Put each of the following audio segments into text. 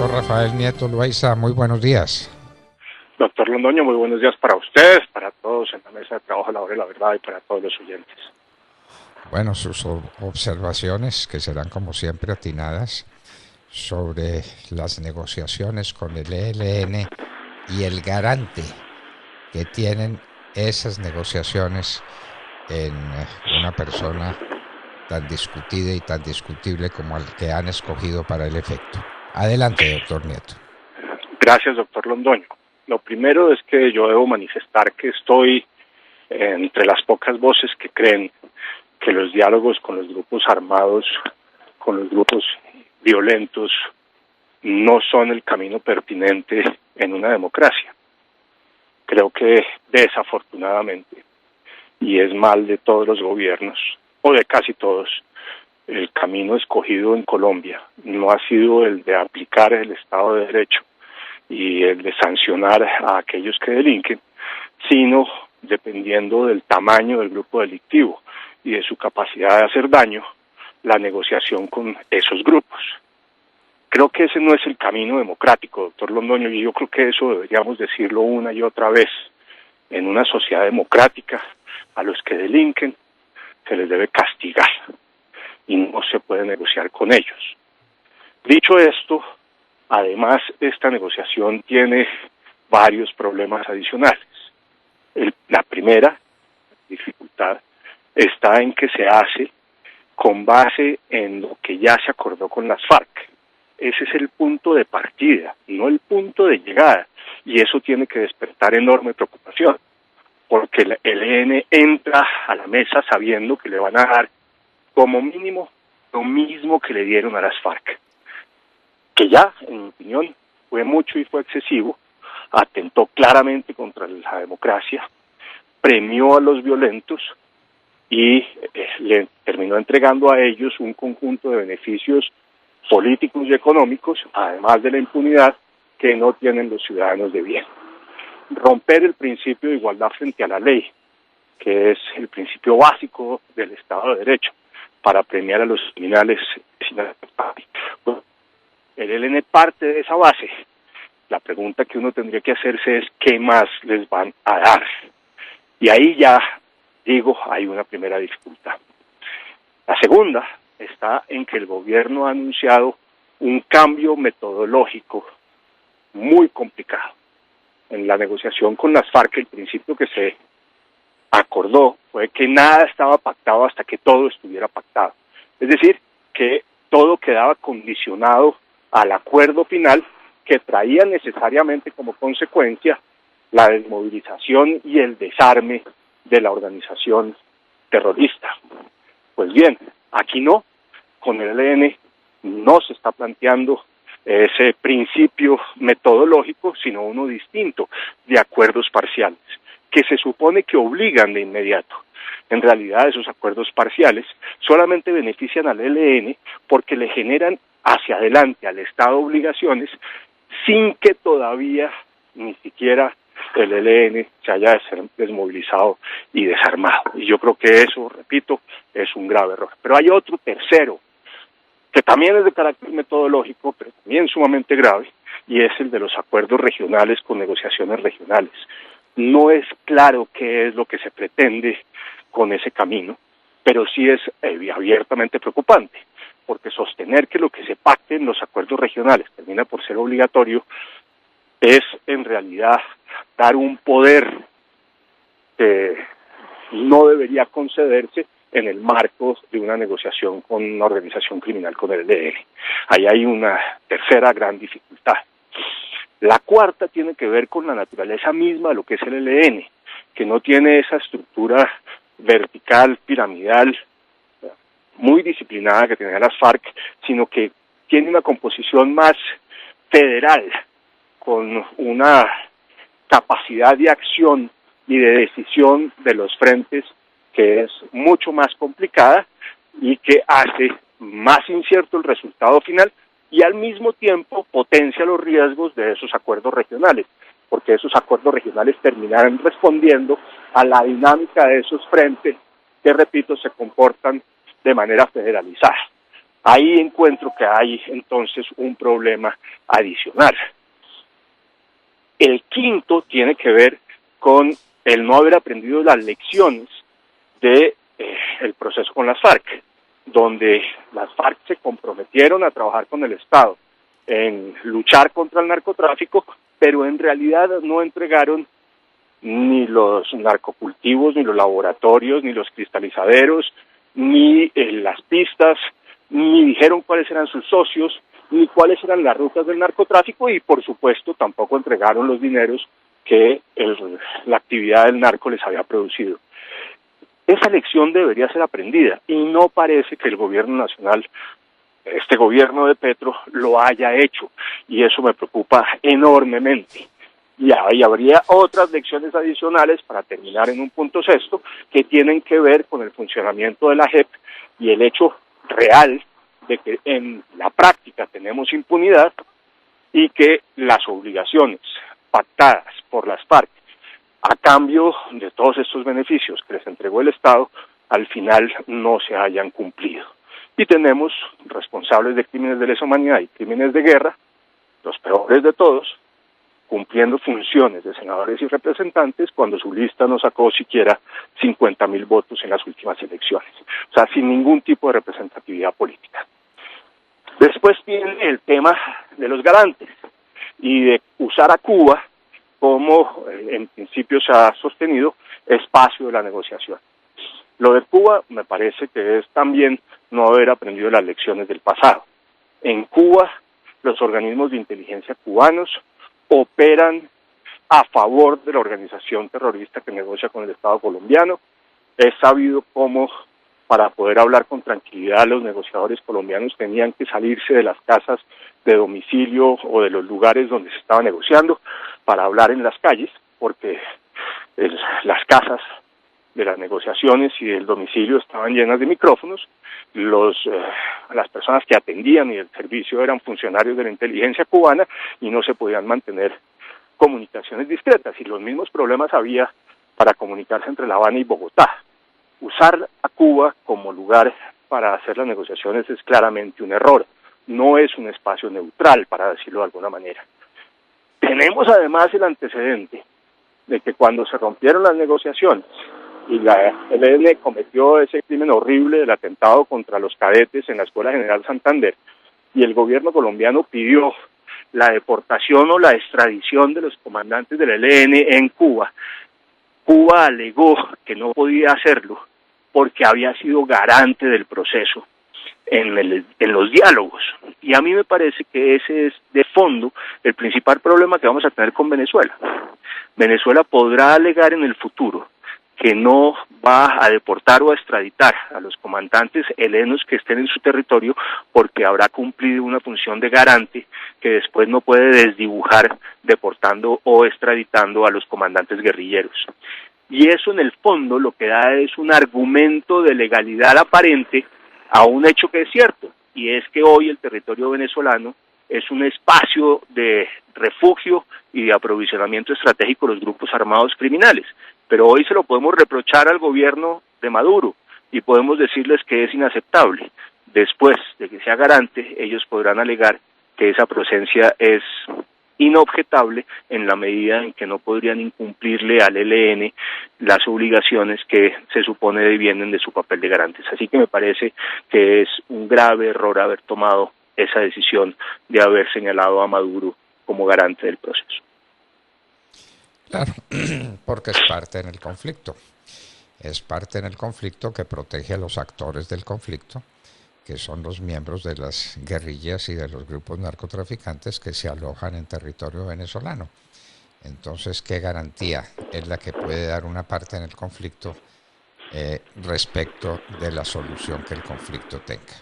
Doctor Rafael Nieto Loaiza, muy buenos días. Doctor Londoño, muy buenos días para ustedes, para todos en la mesa de trabajo, la hora de la verdad, y para todos los oyentes. Bueno, sus observaciones, que serán como siempre atinadas, sobre las negociaciones con el ELN y el garante que tienen esas negociaciones en una persona tan discutida y tan discutible como el que han escogido para el efecto. Adelante, doctor Nieto. Gracias, doctor Londoño. Lo primero es que yo debo manifestar que estoy entre las pocas voces que creen que los diálogos con los grupos armados, con los grupos violentos, no son el camino pertinente en una democracia. Creo que desafortunadamente, y es mal de todos los gobiernos, o de casi todos, el camino escogido en Colombia no ha sido el de aplicar el Estado de Derecho y el de sancionar a aquellos que delinquen, sino dependiendo del tamaño del grupo delictivo y de su capacidad de hacer daño, la negociación con esos grupos. Creo que ese no es el camino democrático, doctor Londoño, y yo creo que eso deberíamos decirlo una y otra vez. En una sociedad democrática, a los que delinquen se les debe castigar y no se puede negociar con ellos. Dicho esto, además, esta negociación tiene varios problemas adicionales. La primera dificultad está en que se hace con base en lo que ya se acordó con las FARC. Ese es el punto de partida, no el punto de llegada, y eso tiene que despertar enorme preocupación, porque el ELN entra a la mesa sabiendo que le van a dar como mínimo lo mismo que le dieron a las FARC, que ya, en mi opinión, fue mucho y fue excesivo, atentó claramente contra la democracia, premió a los violentos y le terminó entregando a ellos un conjunto de beneficios políticos y económicos, además de la impunidad que no tienen los ciudadanos de bien. Romper el principio de igualdad frente a la ley, que es el principio básico del Estado de Derecho, para premiar a los criminales. El ELN parte de esa base. La pregunta que uno tendría que hacerse es ¿qué más les van a dar? Y ahí ya, digo, hay una primera dificultad. La segunda está en que el gobierno ha anunciado un cambio metodológico muy complicado. En la negociación con las FARC, el principio que se acordó fue que nada estaba pactado hasta que todo estuviera pactado. Es decir, que todo quedaba condicionado al acuerdo final que traía necesariamente como consecuencia la desmovilización y el desarme de la organización terrorista. Pues bien, aquí no, con el ELN no se está planteando ese principio metodológico, sino uno distinto, de acuerdos parciales, que se supone que obligan de inmediato. En realidad, esos acuerdos parciales solamente benefician al ELN porque le generan hacia adelante al Estado obligaciones sin que todavía ni siquiera el ELN se haya desmovilizado y desarmado. Y yo creo que eso, repito, es un grave error. Pero hay otro tercero, que también es de carácter metodológico, pero también sumamente grave, y es el de los acuerdos regionales con negociaciones regionales. No es claro qué es lo que se pretende con ese camino, pero sí es abiertamente preocupante, porque sostener que lo que se pacte en los acuerdos regionales termina por ser obligatorio es en realidad dar un poder que no debería concederse en el marco de una negociación con una organización criminal con el ELN. Ahí hay una tercera gran dificultad. La cuarta tiene que ver con la naturaleza misma de lo que es el ELN, que no tiene esa estructura vertical, piramidal, muy disciplinada que tenía las FARC, sino que tiene una composición más federal, con una capacidad de acción y de decisión de los frentes que es mucho más complicada y que hace más incierto el resultado final y al mismo tiempo potencia los riesgos de esos acuerdos regionales, porque esos acuerdos regionales terminarán respondiendo a la dinámica de esos frentes que, repito, se comportan de manera federalizada. Ahí encuentro que hay entonces un problema adicional. El quinto tiene que ver con el no haber aprendido las lecciones de el proceso con las FARC, donde las FARC se comprometieron a trabajar con el Estado en luchar contra el narcotráfico, pero en realidad no entregaron ni los narcocultivos, ni los laboratorios, ni los cristalizaderos, ni las pistas, ni dijeron cuáles eran sus socios, ni cuáles eran las rutas del narcotráfico, y por supuesto tampoco entregaron los dineros que la actividad del narco les había producido. Esa lección debería ser aprendida, y no parece que el gobierno nacional, este gobierno de Petro, lo haya hecho, y eso me preocupa enormemente. Y ahí habría otras lecciones adicionales, para terminar en un punto sexto, que tienen que ver con el funcionamiento de la JEP y el hecho real de que en la práctica tenemos impunidad y que las obligaciones pactadas por las FARC a cambio de todos estos beneficios que les entregó el Estado, al final no se hayan cumplido. Y tenemos responsables de crímenes de lesa humanidad y crímenes de guerra, los peores de todos, cumpliendo funciones de senadores y representantes cuando su lista no sacó siquiera 50,000 votos en las últimas elecciones. O sea, sin ningún tipo de representatividad política. Después viene el tema de los garantes y de usar a Cuba como, en principio se ha sostenido, espacio de la negociación. Lo de Cuba me parece que es también no haber aprendido las lecciones del pasado. En Cuba, los organismos de inteligencia cubanos operan a favor de la organización terrorista que negocia con el Estado colombiano. Es sabido cómo, para poder hablar con tranquilidad, los negociadores colombianos tenían que salirse de las casas de domicilio o de los lugares donde se estaba negociando para hablar en las calles, porque las casas de las negociaciones y del domicilio estaban llenas de micrófonos. Las personas que atendían y el servicio eran funcionarios de la inteligencia cubana y no se podían mantener comunicaciones discretas, y los mismos problemas había para comunicarse entre La Habana y Bogotá. Usar a Cuba como lugar para hacer las negociaciones es claramente un error. No es un espacio neutral, para decirlo de alguna manera. Tenemos además el antecedente de que cuando se rompieron las negociaciones y la ELN cometió ese crimen horrible del atentado contra los cadetes en la Escuela General Santander, y el gobierno colombiano pidió la deportación o la extradición de los comandantes del ELN en Cuba, Cuba alegó que no podía hacerlo porque había sido garante del proceso en los diálogos. Y a mí me parece que ese es, de fondo, el principal problema que vamos a tener con Venezuela. Venezuela podrá alegar en el futuro que no va a deportar o a extraditar a los comandantes helenos que estén en su territorio porque habrá cumplido una función de garante que después no puede desdibujar deportando o extraditando a los comandantes guerrilleros. Y eso, en el fondo, lo que da es un argumento de legalidad aparente a un hecho que es cierto, y es que hoy el territorio venezolano es un espacio de refugio y de aprovisionamiento estratégico de los grupos armados criminales. Pero hoy se lo podemos reprochar al gobierno de Maduro y podemos decirles que es inaceptable. Después de que sea garante, ellos podrán alegar que esa presencia es inobjetable en la medida en que no podrían incumplirle al ELN las obligaciones que se supone devienen de su papel de garantes. Así que me parece que es un grave error haber tomado esa decisión de haber señalado a Maduro como garante del proceso. Claro, porque es parte en el conflicto. Es parte en el conflicto que protege a los actores del conflicto, que son los miembros de las guerrillas y de los grupos narcotraficantes que se alojan en territorio venezolano. Entonces, ¿qué garantía es la que puede dar una parte en el conflicto respecto de la solución que el conflicto tenga?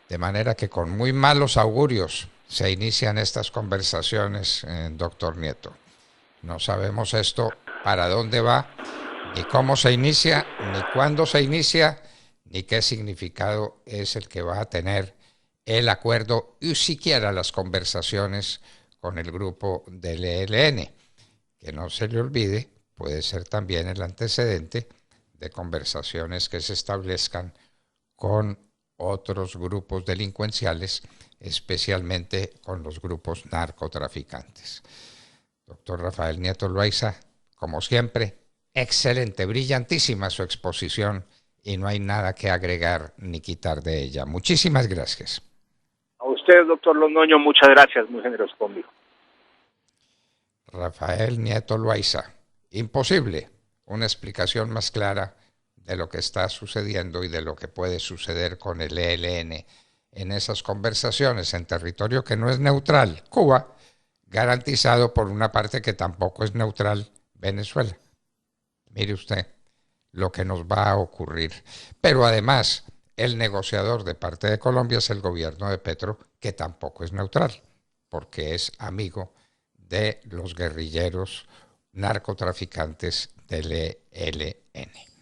De manera que con muy malos augurios se inician estas conversaciones, doctor Nieto. No sabemos esto para dónde va, ni cómo se inicia, ni cuándo se inicia, ni qué significado es el que va a tener el acuerdo y siquiera las conversaciones con el grupo del ELN. Que no se le olvide, puede ser también el antecedente de conversaciones que se establezcan con otros grupos delincuenciales, especialmente con los grupos narcotraficantes. Doctor Rafael Nieto Loaiza, como siempre, excelente, brillantísima su exposición y no hay nada que agregar ni quitar de ella. Muchísimas gracias. A usted, doctor Londoño, muchas gracias, muy generoso conmigo. Rafael Nieto Loaiza, imposible una explicación más clara de lo que está sucediendo y de lo que puede suceder con el ELN en esas conversaciones en territorio que no es neutral, Cuba, garantizado por una parte que tampoco es neutral, Venezuela. Mire usted lo que nos va a ocurrir. Pero además, el negociador de parte de Colombia es el gobierno de Petro, que tampoco es neutral, porque es amigo de los guerrilleros narcotraficantes del ELN.